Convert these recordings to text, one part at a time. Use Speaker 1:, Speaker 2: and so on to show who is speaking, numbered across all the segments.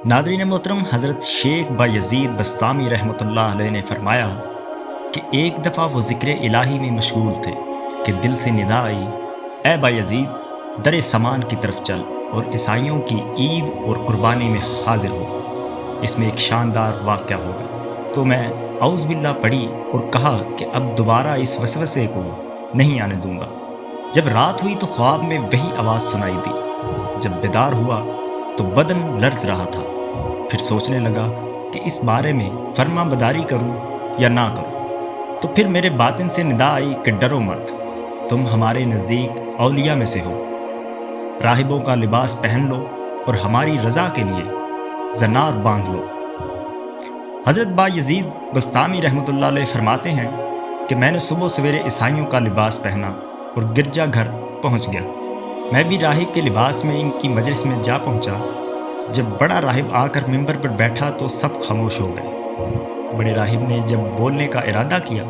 Speaker 1: ناظرین محترم، حضرت شیخ بایزید بسطامی رحمۃ اللہ علیہ نے فرمایا کہ ایک دفعہ وہ ذکر الہی میں مشغول تھے کہ دل سے ندا آئی، اے بایزید در سامان کی طرف چل اور عیسائیوں کی عید اور قربانی میں حاضر ہو، اس میں ایک شاندار واقعہ ہوگا۔ تو میں اعوذ باللہ پڑھی اور کہا کہ اب دوبارہ اس وسوسے کو نہیں آنے دوں گا۔ جب رات ہوئی تو خواب میں وہی آواز سنائی دی۔ جب بیدار ہوا تو بدن لرز رہا تھا، پھر سوچنے لگا کہ اس بارے میں فرما بداری کروں یا نہ کروں۔ تو پھر میرے باطن سے ندا آئی کہ ڈرو مت، تم ہمارے نزدیک اولیاء میں سے ہو، راہبوں کا لباس پہن لو اور ہماری رضا کے لیے زنار باندھ لو۔ حضرت بایزید بسطامی رحمۃ اللہ علیہ فرماتے ہیں کہ میں نے صبح سویرے عیسائیوں کا لباس پہنا اور گرجا گھر پہنچ گیا۔ میں بھی راہب کے لباس میں ان کی مجلس میں جا پہنچا۔ جب بڑا راہب آ کر ممبر پر بیٹھا تو سب خاموش ہو گئے۔ بڑے راہب نے جب بولنے کا ارادہ کیا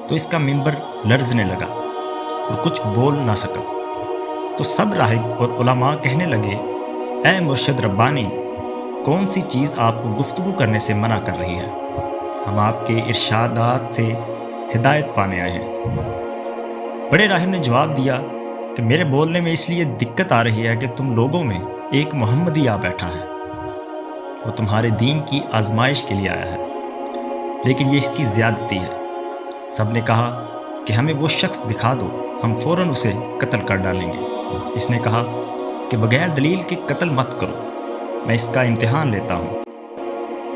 Speaker 1: تو اس کا ممبر لرزنے لگا اور کچھ بول نہ سکا۔ تو سب راہب اور علماء کہنے لگے، اے مرشد ربانی، کون سی چیز آپ کو گفتگو کرنے سے منع کر رہی ہے؟ ہم آپ کے ارشادات سے ہدایت پانے آئے ہیں۔ بڑے راہب نے جواب دیا کہ میرے بولنے میں اس لیے دقت آ رہی ہے کہ تم لوگوں میں ایک محمدی آ بیٹھا ہے، وہ تمہارے دین کی آزمائش کے لیے آیا ہے، لیکن یہ اس کی زیادتی ہے۔ سب نے کہا کہ ہمیں وہ شخص دکھا دو، ہم فوراً اسے قتل کر ڈالیں گے۔ اس نے کہا کہ بغیر دلیل کے قتل مت کرو، میں اس کا امتحان لیتا ہوں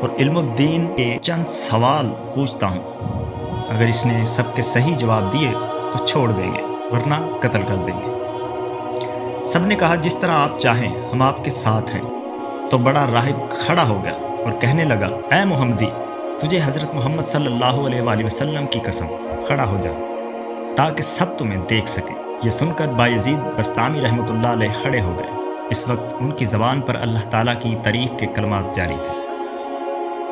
Speaker 1: اور علم الدین کے چند سوال پوچھتا ہوں، اگر اس نے سب کے صحیح جواب دیے تو چھوڑ دیں گے، ورنہ قتل کر دیں گے۔ سب نے کہا جس طرح آپ چاہیں، ہم آپ کے ساتھ ہیں۔ تو بڑا راہب کھڑا ہو گیا اور کہنے لگا، اے محمدی، تجھے حضرت محمد صلی اللہ علیہ وآلہ وسلم کی قسم، کھڑا ہو جا تاکہ سب تمہیں دیکھ سکے۔ یہ سن کر بایزید بسطامی رحمۃ اللہ علیہ کھڑے ہو گئے۔ اس وقت ان کی زبان پر اللہ تعالیٰ کی تعریف کے کلمات جاری تھے۔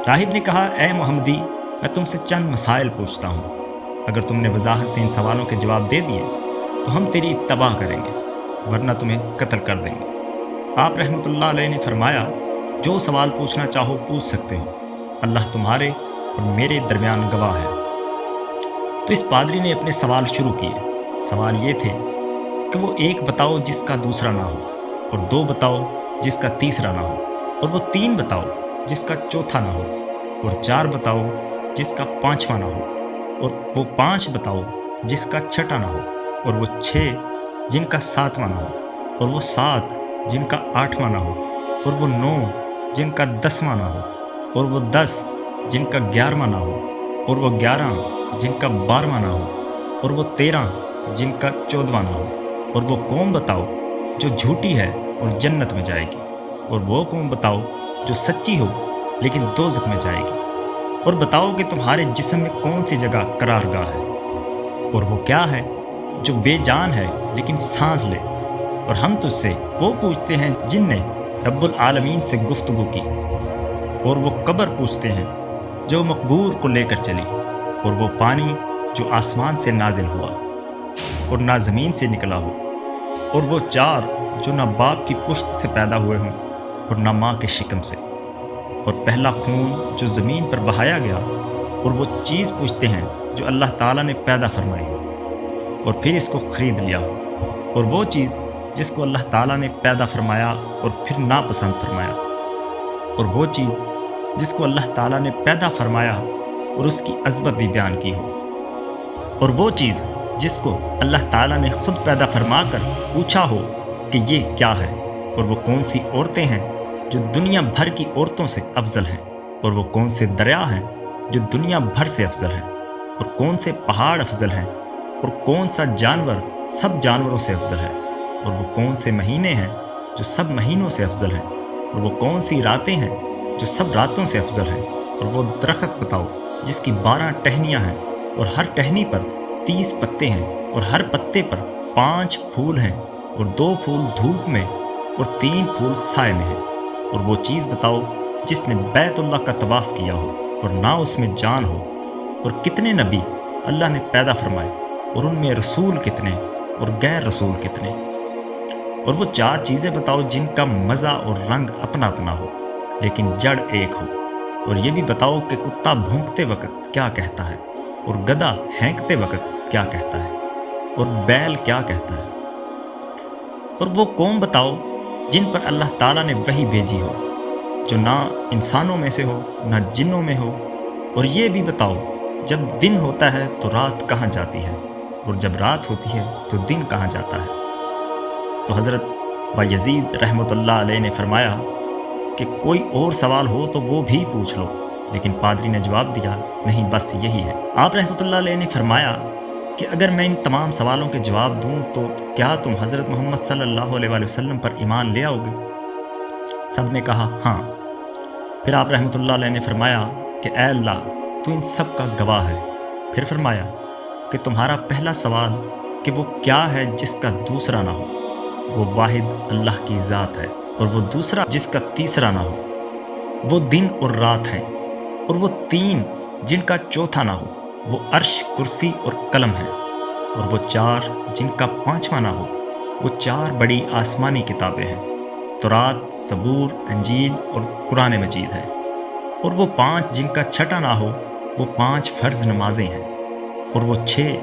Speaker 1: راہب نے کہا، اے محمدی، میں تم سے چند مسائل پوچھتا ہوں، اگر تم نے وضاحت سے ان سوالوں کے جواب دے دیے تو ہم تیری اتباع کریں گے، ورنہ تمہیں قتل کر دیں گے۔ آپ رحمۃ اللہ علیہ نے فرمایا، جو سوال پوچھنا چاہو پوچھ سکتے ہو، اللہ تمہارے اور میرے درمیان گواہ ہے۔ تو اس پادری نے اپنے سوال شروع کیے۔ سوال یہ تھے کہ وہ ایک بتاؤ جس کا دوسرا نہ ہو، اور دو بتاؤ جس کا تیسرا نہ ہو، اور وہ تین بتاؤ جس کا چوتھا نہ ہو، اور چار بتاؤ جس کا پانچواں نہ ہو، اور وہ پانچ بتاؤ جس کا چھٹا نہ ہو، اور وہ چھ جن کا ساتواں نہ ہو، اور وہ سات جن کا آٹھواں نہ ہو، اور وہ نو جن کا دسواں نہ ہو، اور وہ 10 جن کا 11واں نہ ہو، اور وہ 11 جن کا 12واں نہ ہو، اور وہ 13 جن کا 14واں نہ ہو، اور وہ قوم بتاؤ جو جھوٹی ہے اور جنت میں جائے گی، اور وہ قوم بتاؤ جو سچی ہو لیکن دوزخ میں جائے گی، اور بتاؤ کہ تمہارے جسم میں کون سی جگہ قرار گاہ ہے، اور وہ کیا ہے جو بے جان ہے لیکن سانس لے۔ اور ہم تجھ سے وہ پوچھتے ہیں جن نے رب العالمین سے گفتگو کی، اور وہ قبر پوچھتے ہیں جو مقبور کو لے کر چلی، اور وہ پانی جو آسمان سے نازل ہوا اور نہ زمین سے نکلا ہو، اور وہ چار جو نہ باپ کی پشت سے پیدا ہوئے ہوں اور نہ ماں کے شکم سے، اور پہلا خون جو زمین پر بہایا گیا، اور وہ چیز پوچھتے ہیں جو اللہ تعالیٰ نے پیدا فرمائی ہو اور پھر اس کو خرید لیا ہو، اور وہ چیز جس کو اللہ تعالیٰ نے پیدا فرمایا اور پھر ناپسند فرمایا، اور وہ چیز جس کو اللہ تعالیٰ نے پیدا فرمایا اور اس کی عظمت بھی بیان کی ہو، اور وہ چیز جس کو اللہ تعالیٰ نے خود پیدا فرما کر پوچھا ہو کہ یہ کیا ہے، اور وہ کون سی عورتیں ہیں جو دنیا بھر کی عورتوں سے افضل ہیں، اور وہ کون سے دریا ہیں جو دنیا بھر سے افضل ہیں، اور کون سے پہاڑ افضل ہیں، اور کون سا جانور سب جانوروں سے افضل ہے، اور وہ کون سے مہینے ہیں جو سب مہینوں سے افضل ہیں، اور وہ کون سی راتیں ہیں جو سب راتوں سے افضل ہیں، اور وہ درخت بتاؤ جس کی 12 ٹہنیاں ہیں، اور ہر ٹہنی پر 30 پتے ہیں، اور ہر پتے پر 5 پھول ہیں، اور 2 پھول دھوپ میں اور 3 پھول سائے میں ہیں، اور وہ چیز بتاؤ جس نے بیت اللہ کا طواف کیا ہو اور نہ اس میں جان ہو، اور کتنے نبی اللہ نے پیدا فرمائے، اور ان میں رسول کتنے اور غیر رسول کتنے، اور وہ 4 چیزیں بتاؤ جن کا مزہ اور رنگ اپنا اپنا ہو، لیکن جڑ ایک ہو، اور یہ بھی بتاؤ کہ کتا بھونکتے وقت کیا کہتا ہے، اور گدھا ہینکتے وقت کیا کہتا ہے، اور بیل کیا کہتا ہے۔ اور وہ قوم بتاؤ جن پر اللہ تعالیٰ نے وحی بھیجی ہو، جو نہ انسانوں میں سے ہو نہ جنوں میں ہو۔ اور یہ بھی بتاؤ جب دن ہوتا ہے تو رات کہاں جاتی ہے، اور جب رات ہوتی ہے تو دن کہاں جاتا ہے۔ تو حضرت بایزید رحمۃ اللہ علیہ نے فرمایا کہ کوئی اور سوال ہو تو وہ بھی پوچھ لو، لیکن پادری نے جواب دیا نہیں، بس یہی ہے۔ آپ رحمۃ اللہ علیہ نے فرمایا کہ اگر میں ان تمام سوالوں کے جواب دوں تو کیا تم حضرت محمد صلی اللہ علیہ وآلہ وسلم پر ایمان لے آؤ گے؟ سب نے کہا ہاں۔ پھر آپ رحمۃ اللہ علیہ نے فرمایا کہ اے اللہ تو ان سب کا گواہ ہے۔ پھر فرمایا کہ تمہارا پہلا سوال کہ وہ کیا ہے جس کا دوسرا نہ ہو، وہ واحد اللہ کی ذات ہے، اور وہ دوسرا جس کا تیسرا نہ ہو، وہ دن اور رات ہیں، اور وہ تین جن کا چوتھا نہ ہو، وہ عرش، کرسی اور قلم ہے، اور وہ چار جن کا پانچواں نہ ہو، وہ چار بڑی آسمانی کتابیں ہیں، تورات، زبور، انجیل اور قرآن مجید ہے، اور وہ پانچ جن کا چھٹا نہ ہو، وہ پانچ فرض نمازیں ہیں، اور وہ چھ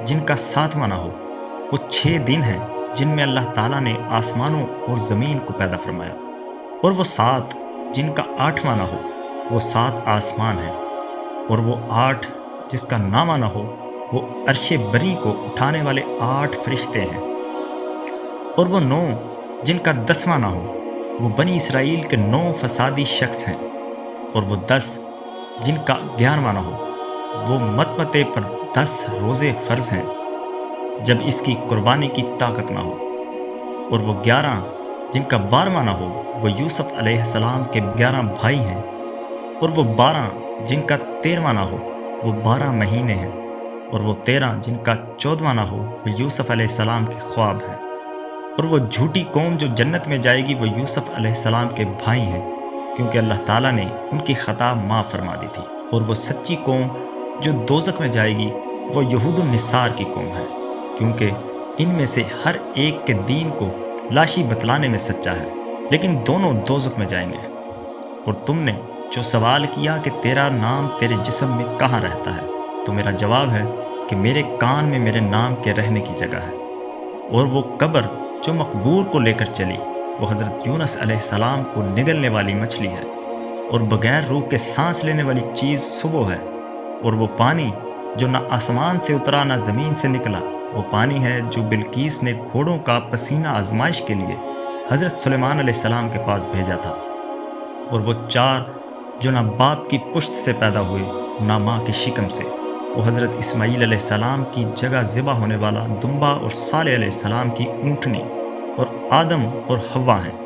Speaker 1: جن کا ساتواں نہ ہو، وہ 6 دن ہیں جن میں اللہ تعالیٰ نے آسمانوں اور زمین کو پیدا فرمایا، اور وہ 7 جن کا 8واں نہ ہو، وہ 7 آسمان ہیں، اور وہ 8 جس کا 9واں نہ ہو، وہ عرش بری کو اٹھانے والے 8 فرشتے ہیں، اور وہ 9 جن کا 10واں نہ ہو، وہ بنی اسرائیل کے 9 فسادی شخص ہیں، اور وہ 10 جن کا 11واں نہ ہو، وہ مطمتے پر 10 روزے فرض ہیں جب اس کی قربانی کی طاقت نہ ہو، اور وہ 11 جن کا 12واں نہ ہو، وہ یوسف علیہ السلام کے 11 بھائی ہیں، اور وہ 12 جن کا 13واں نہ ہو، وہ 12 مہینے ہیں، اور وہ 13 جن کا 14واں نہ ہو، وہ یوسف علیہ السلام کے خواب ہیں، اور وہ جھوٹی قوم جو جنت میں جائے گی وہ یوسف علیہ السلام کے بھائی ہیں، کیونکہ اللہ تعالیٰ نے ان کی خطا معاف فرما دی تھی، اور وہ سچی قوم جو دوزخ میں جائے گی وہ یہود النصار کی قوم ہے، کیونکہ ان میں سے ہر ایک کے دین کو لاشی بتلانے میں سچا ہے، لیکن دونوں دوزخ میں جائیں گے۔ اور تم نے جو سوال کیا کہ تیرا نام تیرے جسم میں کہاں رہتا ہے، تو میرا جواب ہے کہ میرے کان میں میرے نام کے رہنے کی جگہ ہے، اور وہ قبر جو مقبور کو لے کر چلی وہ حضرت یونس علیہ السلام کو نگلنے والی مچھلی ہے، اور بغیر روح کے سانس لینے والی چیز صبح ہے، اور وہ پانی جو نہ آسمان سے اترا نہ زمین سے نکلا، وہ پانی ہے جو بلقیس نے گھوڑوں کا پسینہ آزمائش کے لیے حضرت سلیمان علیہ السلام کے پاس بھیجا تھا، اور وہ 4 جو نہ باپ کی پشت سے پیدا ہوئے نہ ماں کی شکم سے، وہ حضرت اسماعیل علیہ السلام کی جگہ ذبح ہونے والا دمبا اور صالح علیہ السلام کی اونٹنی، اور آدم اور حوا ہیں۔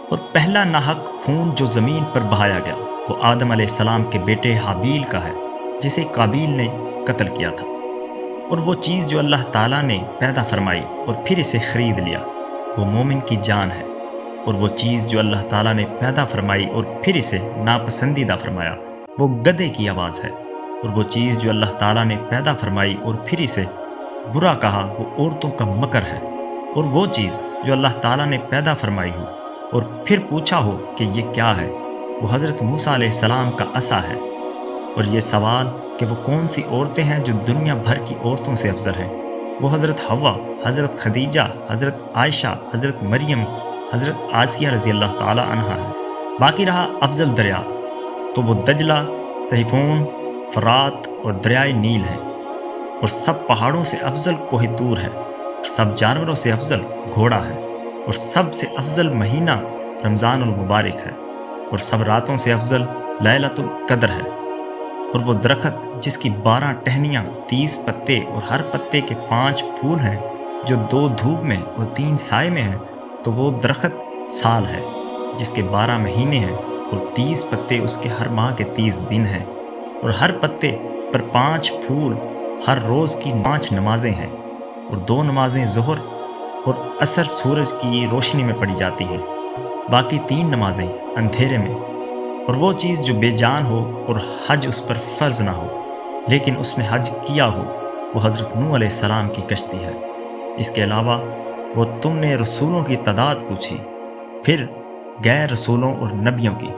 Speaker 1: اور پہلا ناحق خون جو زمین پر بہایا گیا وہ آدم علیہ السلام کے بیٹے حابیل کا ہے، جسے قابیل نے قتل کیا تھا۔ اور وہ چیز جو اللہ تعالیٰ نے پیدا فرمائی اور پھر اسے خرید لیا وہ مومن کی جان ہے، اور وہ چیز جو اللہ تعالیٰ نے پیدا فرمائی اور پھر اسے ناپسندیدہ فرمایا وہ گدھے کی آواز ہے، اور وہ چیز جو اللہ تعالیٰ نے پیدا فرمائی اور پھر اسے برا کہا وہ عورتوں کا مکر ہے، اور وہ چیز جو اللہ تعالیٰ نے پیدا فرمائی ہو اور پھر پوچھا ہو کہ یہ کیا ہے، وہ حضرت موسیٰ علیہ السلام کا عصا ہے۔ اور یہ سوال کہ وہ کون سی عورتیں ہیں جو دنیا بھر کی عورتوں سے افضل ہیں، وہ حضرت حوا، حضرت خدیجہ، حضرت عائشہ، حضرت مریم، حضرت آسیہ رضی اللہ تعالی عنہا ہے۔ باقی رہا افضل دریا تو وہ دجلہ، سیفون، فرات اور دریائے نیل ہیں، اور سب پہاڑوں سے افضل کوہ طور ہے، اور سب جانوروں سے افضل گھوڑا ہے، اور سب سے افضل مہینہ رمضان المبارک ہے، اور سب راتوں سے افضل لیلۃ القدر ہے۔ اور وہ درخت جس کی 12 ٹہنیاں، 30 پتے اور ہر پتے کے 5 پھول ہیں، جو 2 دھوپ میں اور 3 سائے میں ہیں، تو وہ درخت سال ہے جس کے 12 مہینے ہیں، اور 30 پتے اس کے ہر ماہ کے 30 دن ہیں، اور ہر پتے پر 5 پھول، ہر روز کی 5 نمازیں ہیں، اور 2 نمازیں ظہر اور عصر سورج کی روشنی میں پڑھی جاتی ہیں، باقی 3 نمازیں اندھیرے میں۔ اور وہ چیز جو بے جان ہو اور حج اس پر فرض نہ ہو لیکن اس نے حج کیا ہو، وہ حضرت نوح علیہ السلام کی کشتی ہے۔ اس کے علاوہ وہ تم نے رسولوں کی تعداد پوچھی، پھر غیر رسولوں اور نبیوں کی،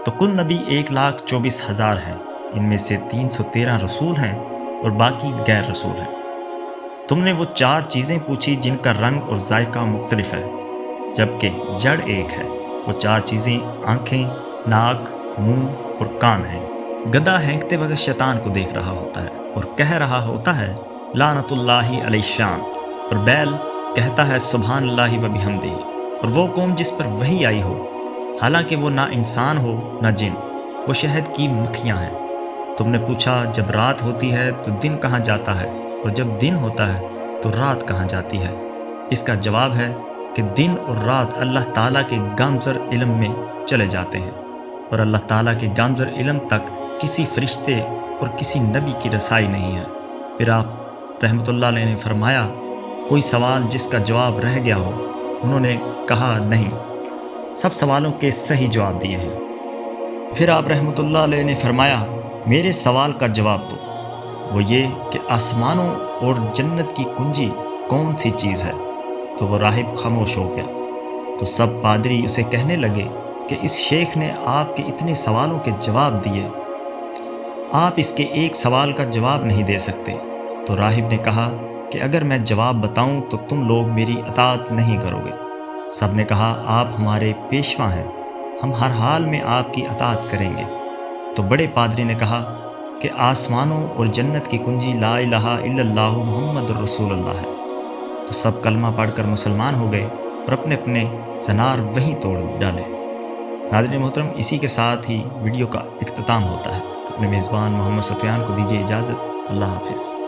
Speaker 1: تو کل نبی 1,24,000 ہیں، ان میں سے 313 رسول ہیں اور باقی غیر رسول ہیں۔ تم نے وہ 4 چیزیں پوچھی جن کا رنگ اور ذائقہ مختلف ہے، جبکہ جڑ ایک ہے۔ وہ 4 چیزیں آنکھیں، ناک، منہ اور کان ہیں۔ گدھا ہینکتے وقت شیطان کو دیکھ رہا ہوتا ہے اور کہہ رہا ہوتا ہے لعنت اللہ علیہ الشام، اور بیل کہتا ہے سبحان اللہ و بحمدہ، اور وہ قوم جس پر وحی آئی ہو، حالانکہ وہ نہ انسان ہو نہ جن، وہ شہد کی مکھیاں ہیں۔ تم نے پوچھا جب رات ہوتی ہے تو دن کہاں جاتا ہے، اور جب دن ہوتا ہے تو رات کہاں جاتی ہے؟ اس کا جواب ہے کہ دن اور رات اللہ تعالیٰ کے گامزر علم میں چلے جاتے ہیں، اور اللہ تعالیٰ کے گامزر علم تک کسی فرشتے اور کسی نبی کی رسائی نہیں ہے۔ پھر آپ رحمۃ اللہ علیہ نے فرمایا کوئی سوال جس کا جواب رہ گیا ہو؟ انہوں نے کہا نہیں، سب سوالوں کے صحیح جواب دیے ہیں۔ پھر آپ رحمۃ اللہ علیہ نے فرمایا میرے سوال کا جواب دو، وہ یہ کہ آسمانوں اور جنت کی کنجی کون سی چیز ہے؟ تو وہ راہب خاموش ہو گیا۔ تو سب پادری اسے کہنے لگے کہ اس شیخ نے آپ کے اتنے سوالوں کے جواب دیے، آپ اس کے ایک سوال کا جواب نہیں دے سکتے۔ تو راہب نے کہا کہ اگر میں جواب بتاؤں تو تم لوگ میری اطاعت نہیں کرو گے۔ سب نے کہا آپ ہمارے پیشوا ہیں، ہم ہر حال میں آپ کی اطاعت کریں گے۔ تو بڑے پادری نے کہا کہ آسمانوں اور جنت کی کنجی لا الہ الا اللہ محمد الرسول اللہ ہے۔ تو سب کلمہ پڑھ کر مسلمان ہو گئے اور اپنے اپنے زنار وہیں توڑ ڈالے۔ ناظرین محترم، اسی کے ساتھ ہی ویڈیو کا اختتام ہوتا ہے۔ اپنے میزبان محمد سفیان کو دیجیے اجازت۔ اللہ حافظ۔